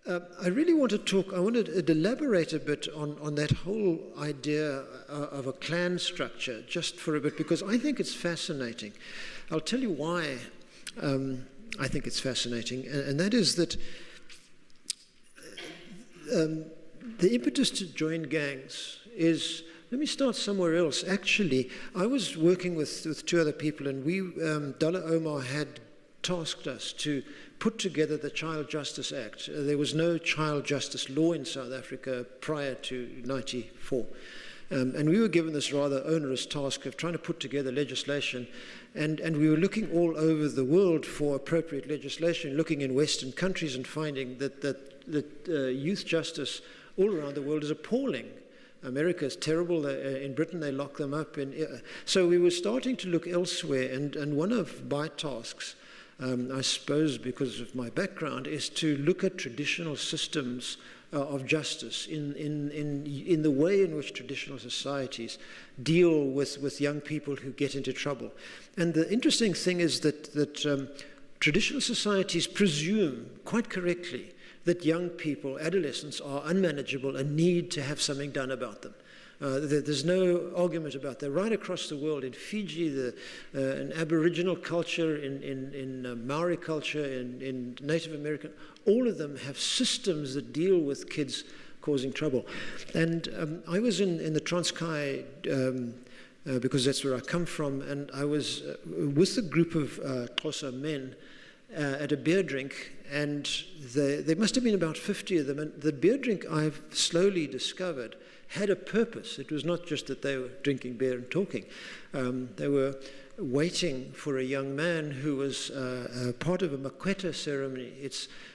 I really want to talk, I want to elaborate a bit on that whole idea of a clan structure, just for a bit, because I think it's fascinating. I'll tell you why I think it's fascinating, and that is that the impetus to join gangs is, let me start somewhere else. Actually, I was working with two other people, and we, Dullah Omar had tasked us to put together the Child Justice Act. There was no child justice law in South Africa prior to 94. And we were given this rather onerous task of trying to put together legislation. And we were looking all over the world for appropriate legislation, looking in Western countries and finding that youth justice all around the world is appalling. America is terrible. In Britain, they lock them up. So we were starting to look elsewhere. And one of my tasks, I suppose because of my background, is to look at traditional systems of justice in the way in which traditional societies deal with young people who get into trouble. And the interesting thing is that traditional societies presume, quite correctly, that young people, adolescents, are unmanageable and need to have something done about them. There's no argument about that. Right across the world, in Fiji, in Aboriginal culture, in Maori culture, in Native American, all of them have systems that deal with kids causing trouble. And I was in the Transkei, because that's where I come from, and I was with a group of Xhosa men at a beer drink, and there must have been about 50 of them, and the beer drink, I've slowly discovered, had a purpose. It was not just that they were drinking beer and talking. They were waiting for a young man who was part of a Makweta ceremony.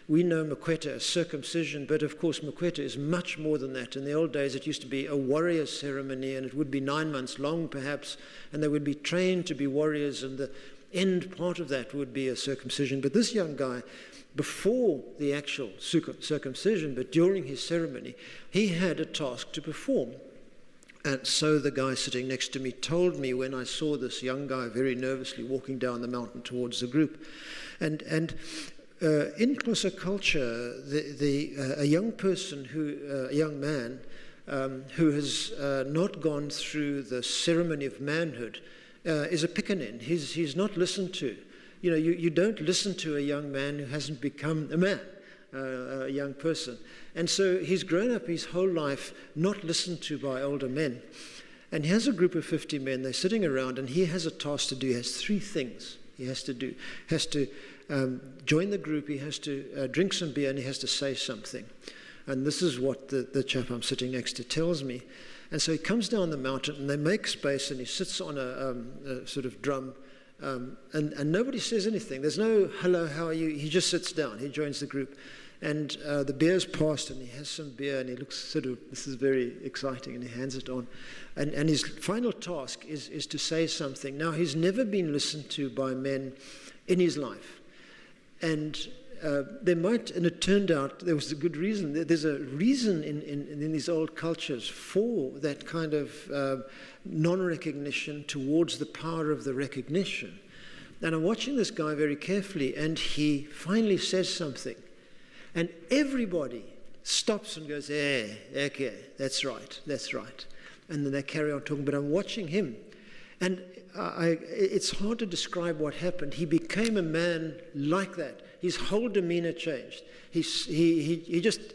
We know Makweta as circumcision, but of course Makweta is much more than that. In the old days it used to be a warrior ceremony, and it would be 9 months long perhaps, and they would be trained to be warriors, and the end part of that would be a circumcision. But this young guy, before the actual circumcision, but during his ceremony, he had a task to perform. And so the guy sitting next to me told me when I saw this young guy very nervously walking down the mountain towards the group. And in Xhosa culture, a young person, a young man who has not gone through the ceremony of manhood is a pickaninny. He's not listened to. You know, you don't listen to a young man who hasn't become a man, a young person. And so he's grown up his whole life not listened to by older men. And he has a group of 50 men. They're sitting around, and he has a task to do. He has 3 things he has to do. He has to join the group, he has to drink some beer, and he has to say something. And this is what the chap I'm sitting next to tells me. And so he comes down the mountain, and they make space, and he sits on a sort of drum. And nobody says anything. There's no, hello, how are you? He just sits down. He joins the group. And the beer's passed, and he has some beer, and he looks sort of, this is very exciting, and he hands it on. And his final task is to say something. Now, he's never been listened to by men in his life. And there might, and it turned out there was a good reason. There's a reason in these old cultures for that kind of non-recognition towards the power of the recognition. And I'm watching this guy very carefully, and he finally says something. And everybody stops and goes, okay, that's right. And then they carry on talking, but I'm watching him. And it's hard to describe what happened. He became a man like that. His whole demeanor changed. He just,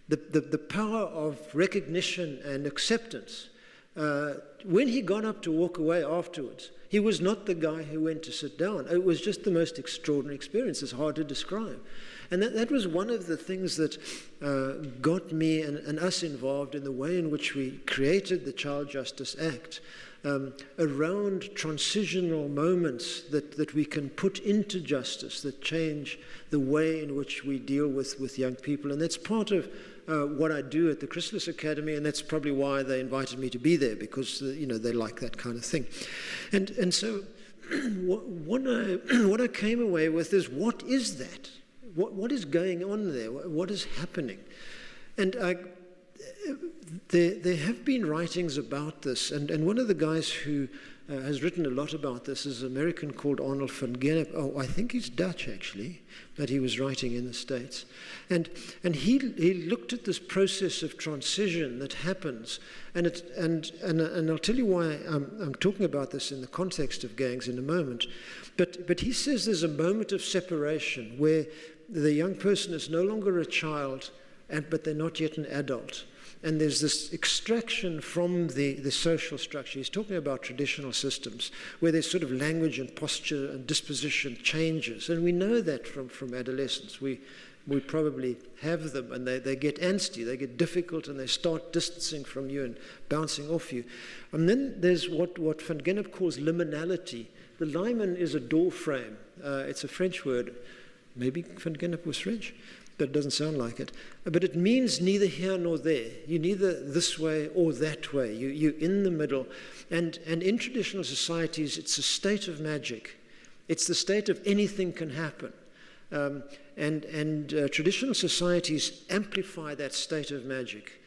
the power of recognition and acceptance. When he got up to walk away afterwards, he was not the guy who went to sit down. It was just the most extraordinary experience. It's hard to describe. And that was one of the things that got me and us involved in the way in which we created the Child Justice Act, around transitional moments that we can put into justice that change the way in which we deal with young people. And that's part of what I do at the Chrysalis Academy, and that's probably why they invited me to be there, because they like that kind of thing. And so what I came away with is, what is that? What is going on there? What is happening? And there have been writings about this, and one of the guys who has written a lot about this. Is an American called Arnold van Gennep. Oh, I think he's Dutch, actually, but he was writing in the States. And he looked at this process of transition that happens. And I'll tell you why I'm talking about this in the context of gangs in a moment. But he says there's a moment of separation where the young person is no longer a child, but they're not yet an adult. And there's this extraction from the social structure. He's talking about traditional systems where there's sort of language and posture and disposition changes. And we know that from adolescence. We probably have them, and they get angsty, they get difficult, and they start distancing from you and bouncing off you. And then there's what Van Gennep calls liminality. The limen is a door frame. It's a French word. Maybe Van Gennep was French, but it doesn't sound like it. But it means neither here nor there. You're neither this way or that way. You're in the middle. And in traditional societies, it's a state of magic. It's the state of anything can happen. Traditional societies amplify that state of magic.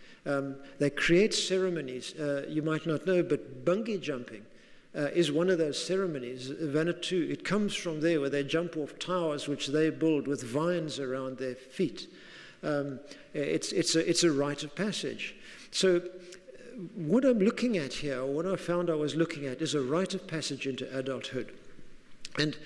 They create ceremonies. You might not know, but bungee jumping is one of those ceremonies. Vanuatu, it comes from there, where they jump off towers which they build with vines around their feet. It's a rite of passage. So what I'm looking at here, or what I found I was looking at, is a rite of passage into adulthood. And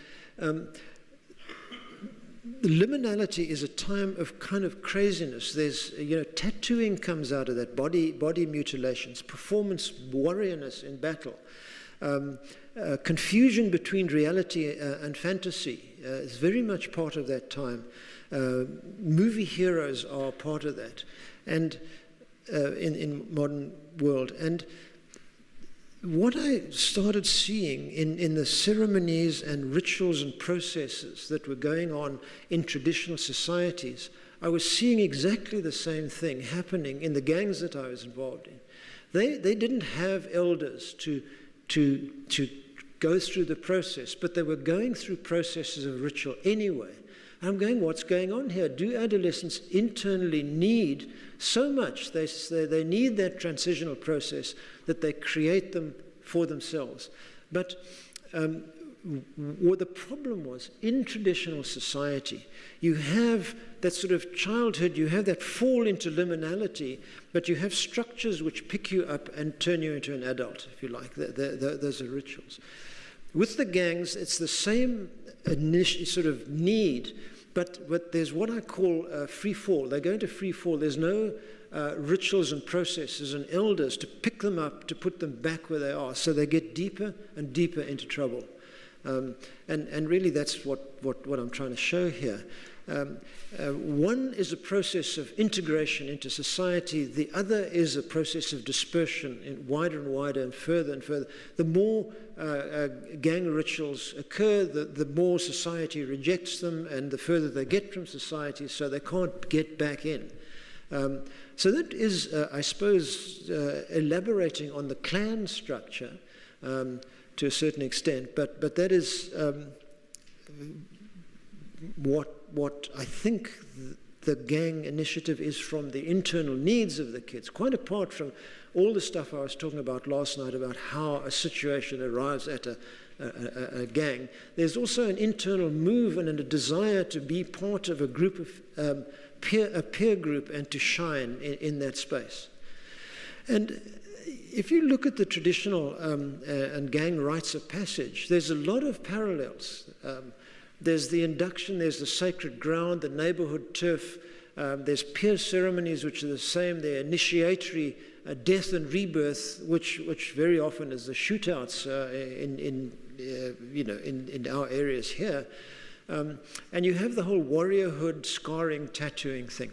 liminality is a time of kind of craziness. There's, tattooing comes out of that, body mutilations, performance warriorness in battle. Confusion between reality and fantasy is very much part of that time. Movie heroes are part of that, and in modern world. And what I started seeing in the ceremonies and rituals and processes that were going on in traditional societies, I was seeing exactly the same thing happening in the gangs that I was involved in. They didn't have elders to go through the process, but they were going through processes of ritual anyway. And I'm going, what's going on here? Do adolescents internally need so much? They need that transitional process that they create them for themselves. But what the problem was, in traditional society, you have that sort of childhood, you have that fall into liminality, but you have structures which pick you up and turn you into an adult, if you like. Those are rituals. With the gangs, it's the same initial sort of need, but there's what I call free fall. They go into free fall. There's no rituals and processes and elders to pick them up, to put them back where they are. So they get deeper and deeper into trouble. And really that's what I'm trying to show here. One is a process of integration into society. The other is a process of dispersion, wider and wider and further and further. The more gang rituals occur, the more society rejects them, and the further they get from society, so they can't get back in. So that is, I suppose, elaborating on the clan structure to a certain extent, but that is what I think the gang initiative is, from the internal needs of the kids, quite apart from all the stuff I was talking about last night about how a situation arrives at a gang. There's also an internal move and a desire to be part of a group of a peer group and to shine in that space. And if you look at the traditional and gang rites of passage, there's a lot of parallels. There's the induction, there's the sacred ground, the neighborhood turf. There's peer ceremonies which are the same. They're initiatory death and rebirth, which very often is the shootouts in our areas here. And you have the whole warriorhood, scarring, tattooing thing.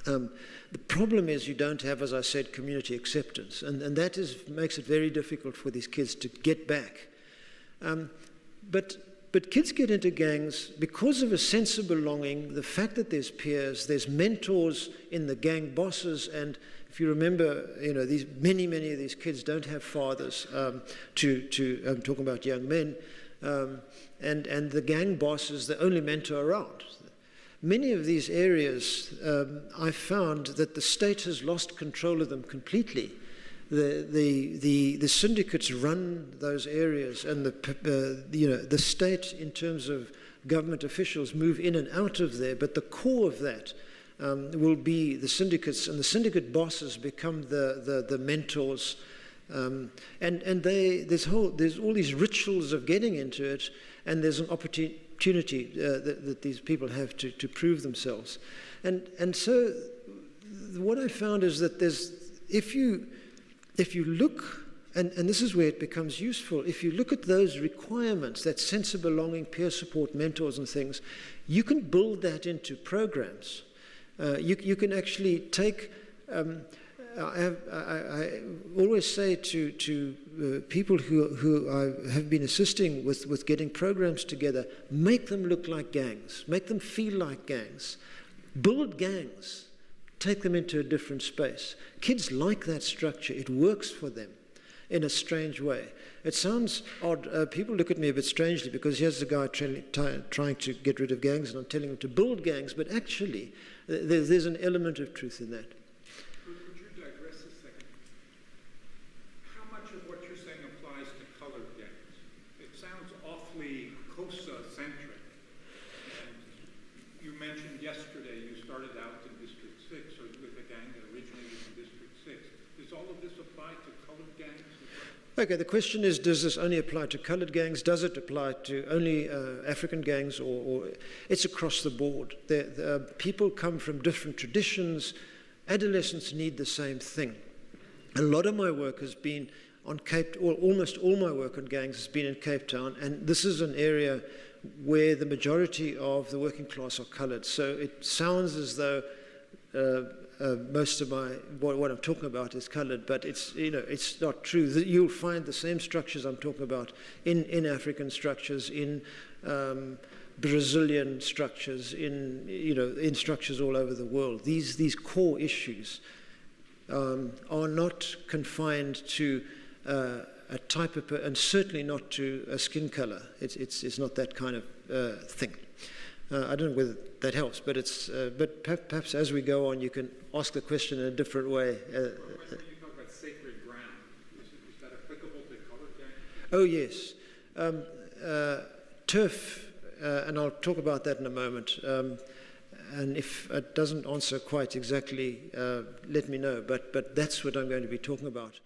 The problem is you don't have, as I said, community acceptance, and that makes it very difficult for these kids to get back. But kids get into gangs because of a sense of belonging, the fact that there's peers, there's mentors in the gang bosses, and if you remember, many of these kids don't have fathers. I'm talking about young men, and the gang boss is the only mentor around. Many of these areas, I found that the state has lost control of them completely. The syndicates run those areas, and the state, in terms of government officials, move in and out of there. But the core of that will be the syndicates, and the syndicate bosses become the mentors. There's all these rituals of getting into it, and there's an opportunity that these people have to prove themselves. And so what I found is that if you look, and this is where it becomes useful, if you look at those requirements, that sense of belonging, peer support, mentors and things, you can build that into programs. You can actually take, I always say to people who I have been assisting with getting programs together, make them look like gangs, make them feel like gangs, build gangs, take them into a different space. Kids like that structure. It works for them in a strange way. It sounds odd. People look at me a bit strangely because here's the guy trying to get rid of gangs, and I'm telling him to build gangs, but actually there's an element of truth in that. Would you digress a second? How much of what you're saying applies to colored gangs? It sounds awfully COSA-centric. And you mentioned yesterday you started out in District 6, or with a gang that originated in District 6. Does all of this apply to colored gangs? Okay, the question is, does this only apply to colored gangs? Does it apply to only African gangs, or it's across the board? People come from different traditions. Adolescents need the same thing. A lot of my work has been on almost all my work on gangs has been in Cape Town, and this is an area where the majority of the working class are colored. So it sounds as though most of what I'm talking about is colored, but it's not true. You'll find the same structures I'm talking about in African structures, in Brazilian structures, in structures all over the world. These core issues are not confined to a type of, and certainly not to a skin color. It's not that kind of thing. I don't know whether that helps, but perhaps as we go on, you can ask the question in a different way. When you talk about sacred ground, is that applicable to colored gangs? Oh yes, turf, and I'll talk about that in a moment. And if it doesn't answer quite exactly, let me know. But that's what I'm going to be talking about.